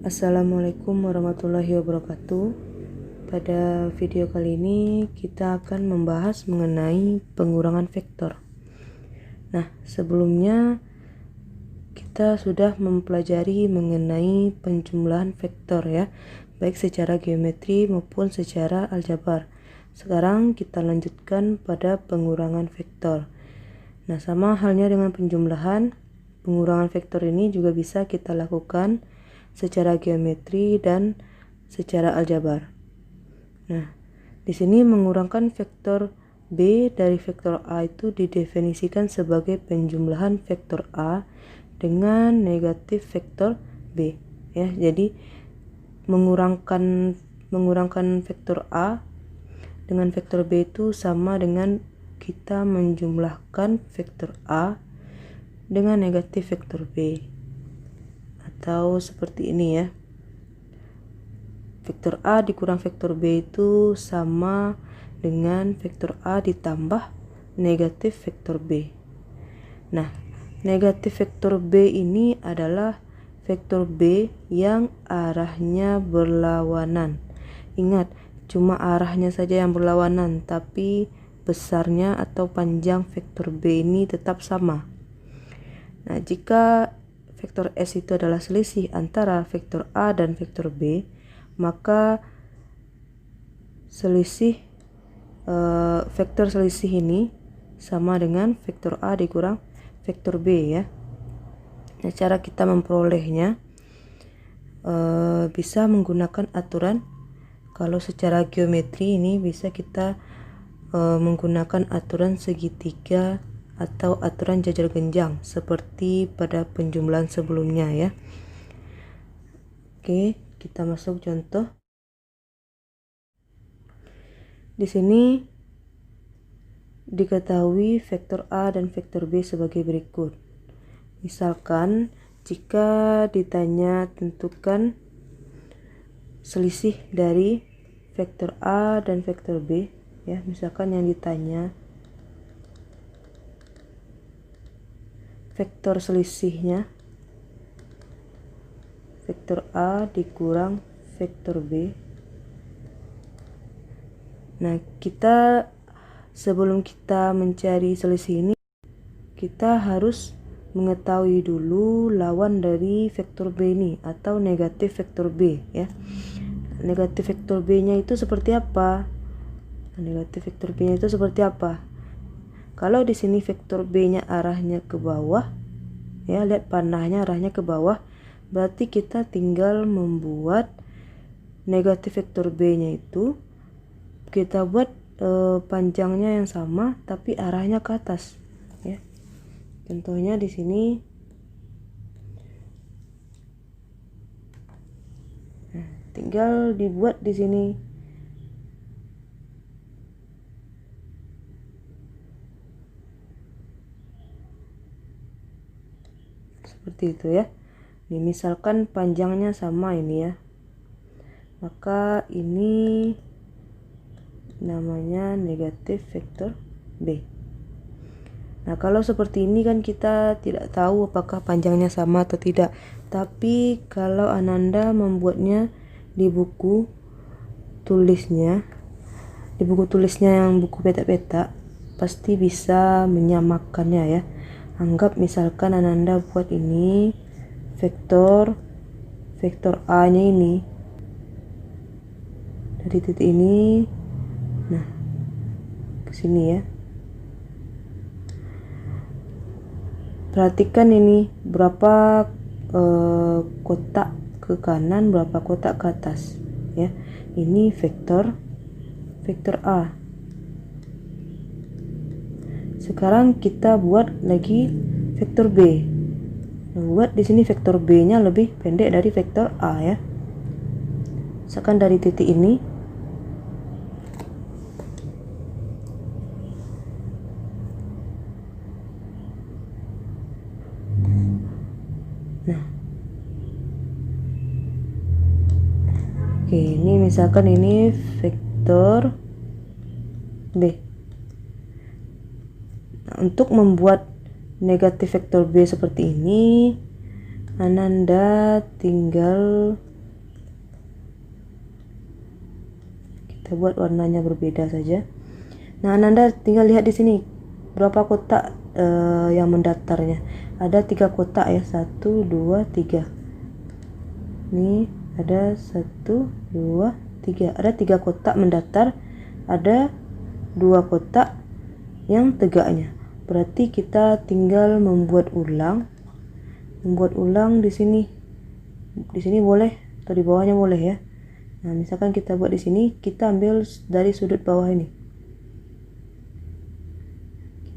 Assalamualaikum warahmatullahi wabarakatuh. Pada video kali ini kita akan membahas mengenai pengurangan vektor. Nah, sebelumnya kita sudah mempelajari mengenai penjumlahan vektor ya, baik secara geometri maupun secara aljabar. Sekarang kita lanjutkan pada pengurangan vektor. Nah, sama halnya dengan penjumlahan, pengurangan vektor ini juga bisa kita lakukan secara geometri dan secara aljabar. Nah, di sini mengurangkan vektor B dari vektor A itu didefinisikan sebagai penjumlahan vektor A dengan negatif vektor B ya. Jadi mengurangkan vektor A dengan vektor B itu sama dengan kita menjumlahkan vektor A dengan negatif vektor B. Atau seperti ini ya, vektor A dikurang vektor B itu sama dengan vektor A ditambah negatif vektor B. Nah, negatif vektor B ini adalah vektor B yang arahnya berlawanan. Ingat, cuma arahnya saja yang berlawanan, tapi besarnya atau panjang vektor B ini tetap sama. Nah, jika vektor S itu adalah selisih antara vektor A dan vektor B, maka vektor selisih ini sama dengan vektor A dikurang vektor B ya. Nah, cara kita memperolehnya bisa menggunakan aturan. Kalau secara geometri ini bisa kita menggunakan aturan segitiga atau aturan jajar genjang seperti pada penjumlahan sebelumnya ya. Oke, kita masuk contoh. Di sini diketahui vektor A dan vektor B sebagai berikut. Misalkan jika ditanya tentukan selisih dari vektor A dan vektor B ya, misalkan yang ditanya vektor selisihnya vektor A dikurang vektor B. Nah, kita sebelum kita mencari selisih ini, kita harus mengetahui dulu lawan dari vektor B ini atau negatif vektor B ya. Negatif vektor B nya itu seperti apa? Negatif vektor B nya itu seperti apa? Kalau di sini vektor B-nya arahnya ke bawah, ya lihat panahnya arahnya ke bawah, berarti kita tinggal membuat negatif vektor B-nya itu kita buat panjangnya yang sama tapi arahnya ke atas, ya. Contohnya di sini, nah, tinggal dibuat di sini. Seperti itu ya. Ini misalkan panjangnya sama ini ya, maka ini namanya negatif vektor B. Nah, kalau seperti ini kan kita tidak tahu apakah panjangnya sama atau tidak. Tapi kalau Ananda membuatnya di buku tulisnya yang buku petak-petak, pasti bisa menyamakannya ya. Anggap misalkan Ananda buat ini vektor A nya ini dari titik ini, nah ke sini ya. Perhatikan ini berapa kotak ke kanan, berapa kotak ke atas ya. Ini vektor A. Sekarang kita buat lagi vektor B. Nah, buat di sini vektor B-nya lebih pendek dari vektor A ya. Misalkan dari titik ini, nah, oke, ini misalkan ini vektor B. Untuk membuat negatif vektor B seperti ini, Ananda tinggal kita buat warnanya berbeda saja. Nah, Anda tinggal lihat di sini berapa kotak yang mendatarnya. Ada 3 kotak ya, 1 2 3. Ini ada 1 2 3. Ada 3 kotak mendatar, ada 2 kotak yang tegaknya. Berarti kita tinggal membuat ulang di sini. Di sini boleh atau di bawahnya boleh ya. Nah, misalkan kita buat di sini, kita ambil dari sudut bawah ini.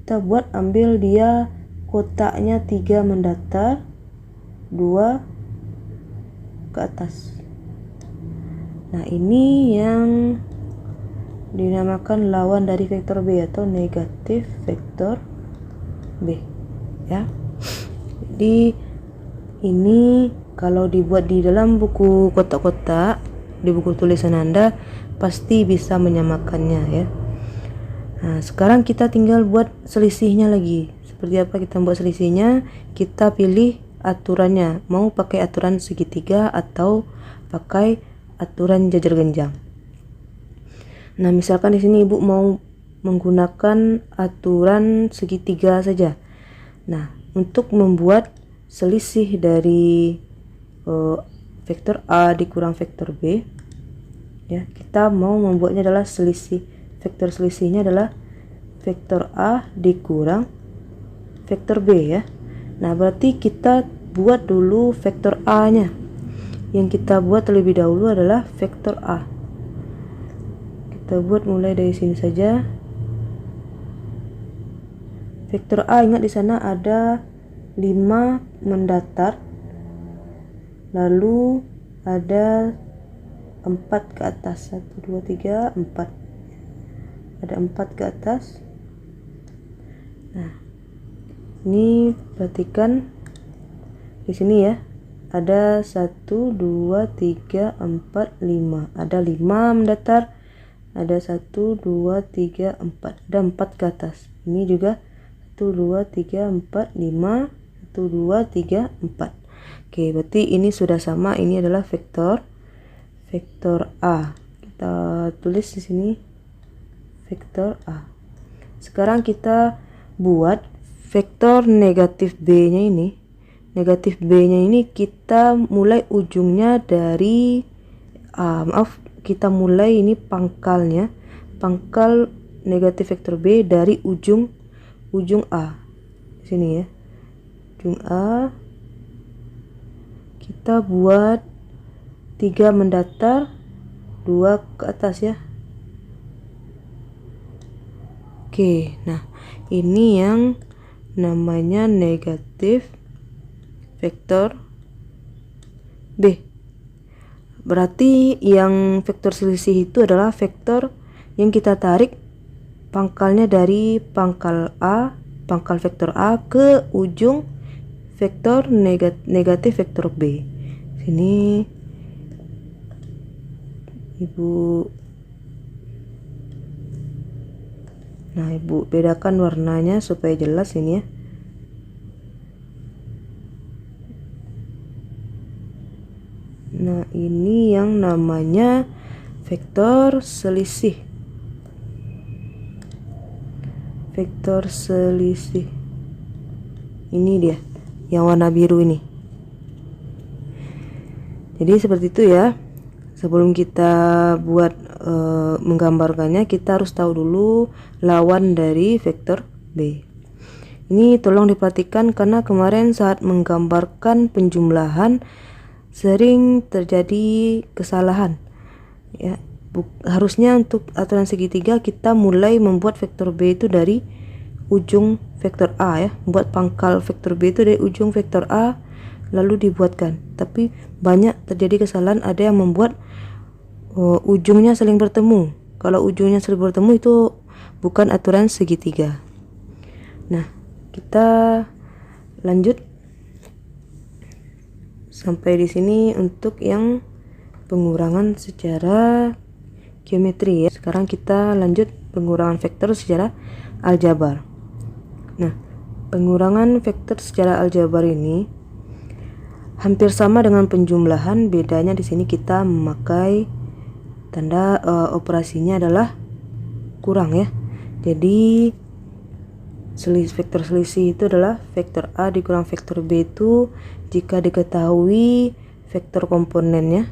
Kita buat ambil dia kotaknya 3 mendatar, 2 ke atas. Nah, ini yang dinamakan lawan dari vektor B atau negatif vektor B ya. Jadi ini kalau dibuat di dalam buku kotak-kotak, di buku tulisan Anda pasti bisa menyamakannya ya. Nah, sekarang kita tinggal buat selisihnya lagi. Seperti apa kita buat selisihnya? Kita pilih aturannya, mau pakai aturan segitiga atau pakai aturan jajar genjang. Nah, misalkan di sini Ibu mau menggunakan aturan segitiga saja. Nah, untuk membuat selisih dari vektor A dikurang vektor B ya, kita mau membuatnya adalah selisih. Vektor selisihnya adalah vektor A dikurang vektor B ya. Nah, berarti kita buat dulu vektor A nya. Yang kita buat terlebih dahulu adalah vektor A. Kita buat mulai dari sini saja. Vektor A, ingat di sana ada 5 mendatar, lalu ada 4 ke atas. 1 2 3 4. Ada 4 ke atas. Nah, ini perhatikan di sini ya. Ada 1 2 3 4 5. Ada 5 mendatar. Ada 1 2 3 4. Ada 4 ke atas. Ini juga 1 2 3 4 5. 1 2 3 4. Oke, berarti ini sudah sama. Ini adalah vektor A. Kita tulis di sini vektor A. Sekarang kita buat vektor negatif B-nya ini. Negatif B-nya ini kita mulai ujungnya dari kita mulai ini pangkalnya. Pangkal negatif vektor B dari ujung A. Sini ya. Ujung A. Kita buat 3 mendatar, 2 ke atas ya. Oke, nah ini yang namanya negatif vektor B. Berarti yang vektor selisih itu adalah vektor yang kita tarik pangkalnya dari pangkal A, pangkal vektor A ke ujung vektor negatif vektor B. Sini Ibu. Nah, Ibu bedakan warnanya supaya jelas ini ya. Nah, ini yang namanya vektor selisih. Vektor selisih. Ini dia, yang warna biru ini. Jadi seperti itu ya. Sebelum kita buat menggambarkannya, kita harus tahu dulu lawan dari vektor B. Ini tolong diperhatikan karena kemarin saat menggambarkan penjumlahan sering terjadi kesalahan ya. Harusnya untuk aturan segitiga kita mulai membuat vektor B itu dari ujung vektor A ya, membuat pangkal vektor B itu dari ujung vektor A lalu dibuatkan. Tapi banyak terjadi kesalahan, ada yang membuat ujungnya saling bertemu. Kalau ujungnya saling bertemu itu bukan aturan segitiga. Nah, kita lanjut sampai di sini untuk yang pengurangan secara geometri ya. Sekarang kita lanjut pengurangan vektor secara aljabar. Nah, pengurangan vektor secara aljabar ini hampir sama dengan penjumlahan, bedanya di sini kita memakai tanda operasinya adalah kurang ya. Jadi vektor selisih itu adalah vektor A dikurang vektor B itu jika diketahui vektor komponennya.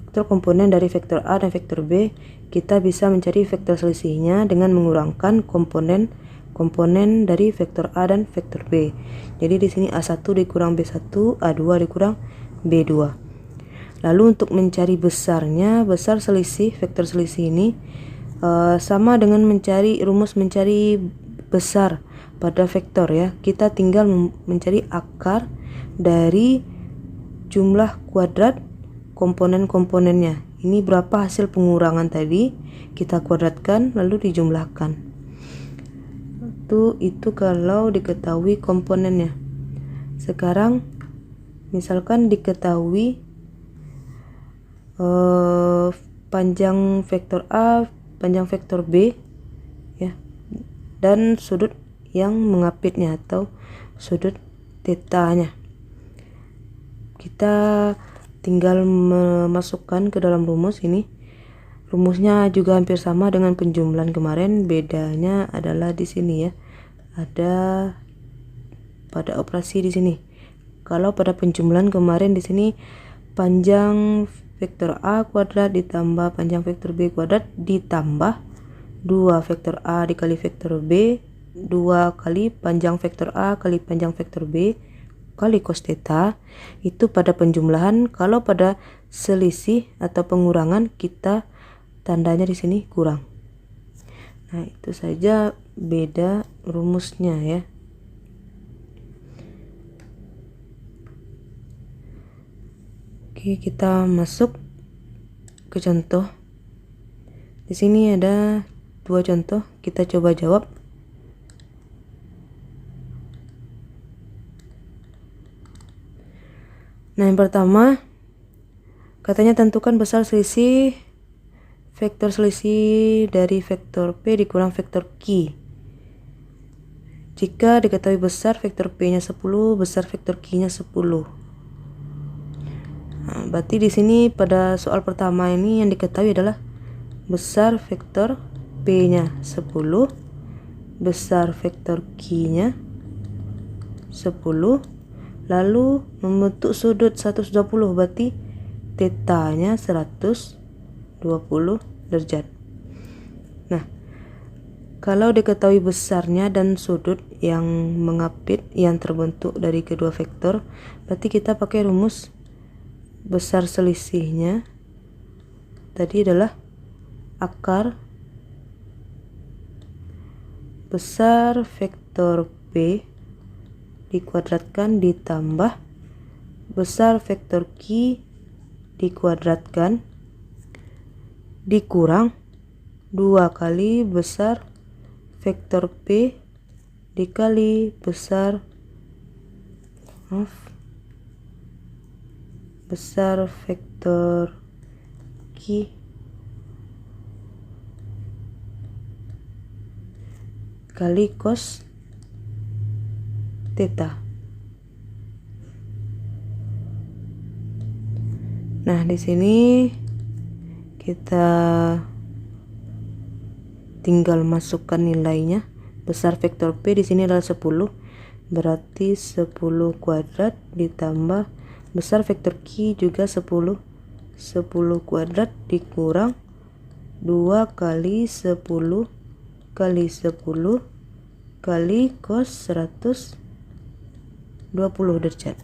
Vektor komponen dari vektor A dan vektor B, kita bisa mencari vektor selisihnya dengan mengurangkan komponen dari vektor A dan vektor B. Jadi di sini A1 dikurang B1, A2 dikurang B2. Lalu untuk mencari besarnya, besar selisih vektor selisih ini sama dengan rumus mencari besar pada vektor ya. Kita tinggal mencari akar dari jumlah kuadrat komponen-komponennya. Ini berapa hasil pengurangan tadi, kita kuadratkan lalu dijumlahkan. Itu kalau diketahui komponennya. Sekarang misalkan diketahui panjang vektor A, panjang vektor B ya, dan sudut yang mengapitnya atau sudut tetanya. Kita tinggal memasukkan ke dalam rumus ini. Rumusnya juga hampir sama dengan penjumlahan kemarin, bedanya adalah di sini ya. Ada pada operasi di sini. Kalau pada penjumlahan kemarin di sini panjang vektor A kuadrat ditambah panjang vektor B kuadrat ditambah 2 vektor A dikali vektor B, 2 kali panjang vektor A kali panjang vektor B kali cos theta. Itu pada penjumlahan. Kalau pada selisih atau pengurangan, kita tandanya di sini kurang. Nah, itu saja beda rumusnya ya. Oke, kita masuk ke contoh. Di sini ada 2 contoh, kita coba jawab. Nah, yang pertama katanya tentukan besar selisih vektor selisih dari vektor P dikurang vektor Q. Jika diketahui besar vektor P-nya 10, besar vektor Q-nya 10. Nah, berarti di sini pada soal pertama ini yang diketahui adalah besar vektor P-nya 10, besar vektor Q-nya 10, lalu membentuk sudut 120, berarti tetanya 120 derajat. Nah, kalau diketahui besarnya dan sudut yang mengapit yang terbentuk dari kedua vektor, berarti kita pakai rumus besar selisihnya tadi adalah akar besar vektor P dikuadratkan ditambah besar vektor Q dikuadratkan dikurang 2 kali besar vektor P dikali besar vektor Q kali cos theta. Nah, di sini kita tinggal masukkan nilainya. Besar vektor P di sini adalah 10, berarti 10 kuadrat ditambah besar vektor Q juga 10 kuadrat dikurang 2 kali 10 kali 10 kali cos 120 derajat.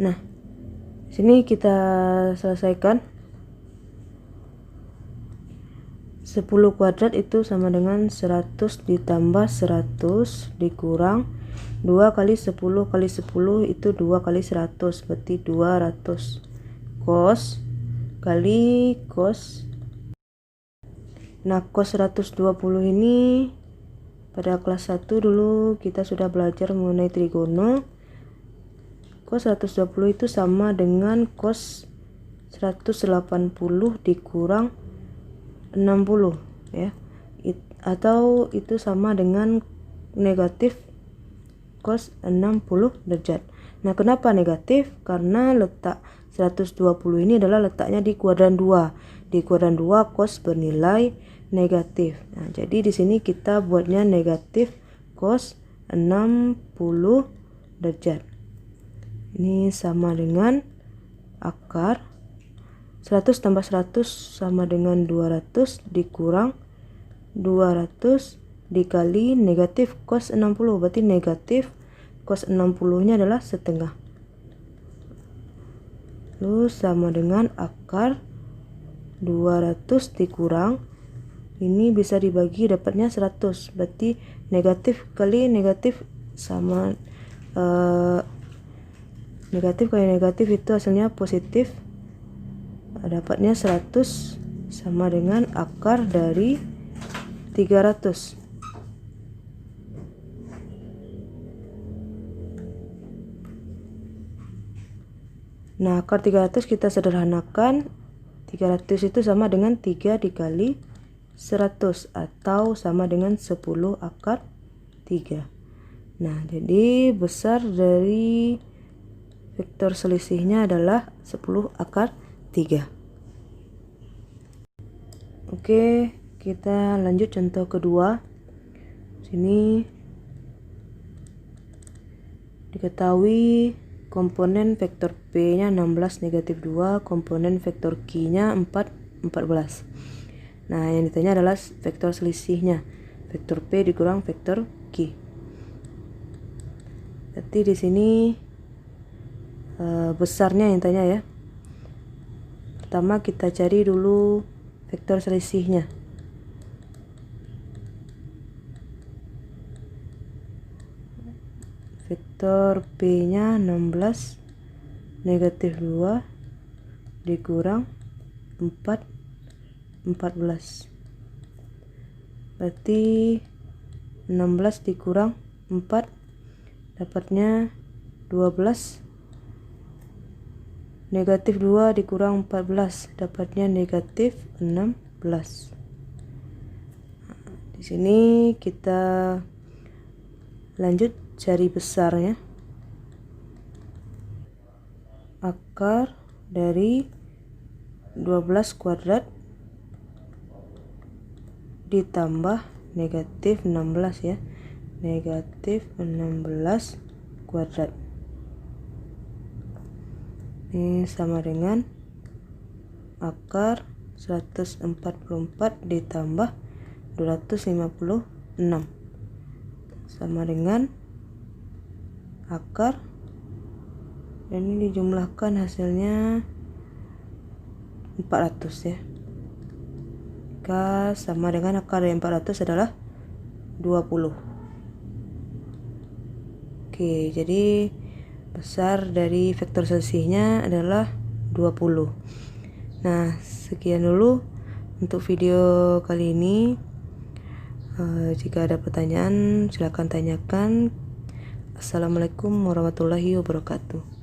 Nah, sini kita selesaikan. 10 kuadrat itu sama dengan 100 ditambah 100 dikurang 2 kali 10 kali 10 itu 2 kali 100, berarti 200 cos kali cos Nah, cos 120 ini pada kelas 1 dulu kita sudah belajar mengenai trigono. Cos 120 itu sama dengan cos 180 dikurang 60 ya. Atau itu sama dengan negatif cos 60 derajat. Nah, kenapa negatif? Karena letak 120 ini adalah letaknya di kuadran 2. Di kuadran 2 cos bernilai negatif. Nah, jadi di sini kita buatnya negatif cos 60 derajat. Ini sama dengan akar 100 tambah 100 sama dengan 200 dikurang 200 dikali negatif cos 60, berarti negatif cos 60 nya adalah setengah. Lalu sama dengan akar 200 dikurang, ini bisa dibagi dapatnya 100, berarti negatif kali negatif sama negatif kali negatif itu hasilnya positif, dapatnya 100 sama dengan akar dari 300. Nah, akar 300 kita sederhanakan. 300 itu sama dengan 3 dikali 100 atau sama dengan 10 akar 3. Nah, jadi besar dari vektor selisihnya adalah 10 akar 3. Oke, kita lanjut contoh kedua. Sini diketahui komponen vektor P-nya 16 negatif 2, komponen vektor Q-nya 4, 14. Nah, yang ditanya adalah vektor selisihnya, vektor P dikurang vektor Q. Berarti di sini besarnya yang tanya ya. Pertama kita cari dulu vektor selisihnya. Vektor P-nya 16 negatif 2 dikurang 4, 14. Berarti 16 dikurang 4 dapatnya 12. Negatif 2 dikurang 14 dapatnya negatif 16. Di sini kita lanjut cari besarnya. Akar dari 12 kuadrat ditambah negatif 16 ya. Negatif 16 kuadrat. Ini sama dengan akar 144 ditambah 256 sama dengan akar, ini dijumlahkan hasilnya 400 ya. Maka sama dengan akar dari 400 adalah 20. Oke, jadi besar dari vektor selisihnya adalah 20. Nah, sekian dulu untuk video kali ini. Jika ada pertanyaan, silakan tanyakan. Assalamualaikum warahmatullahi wabarakatuh.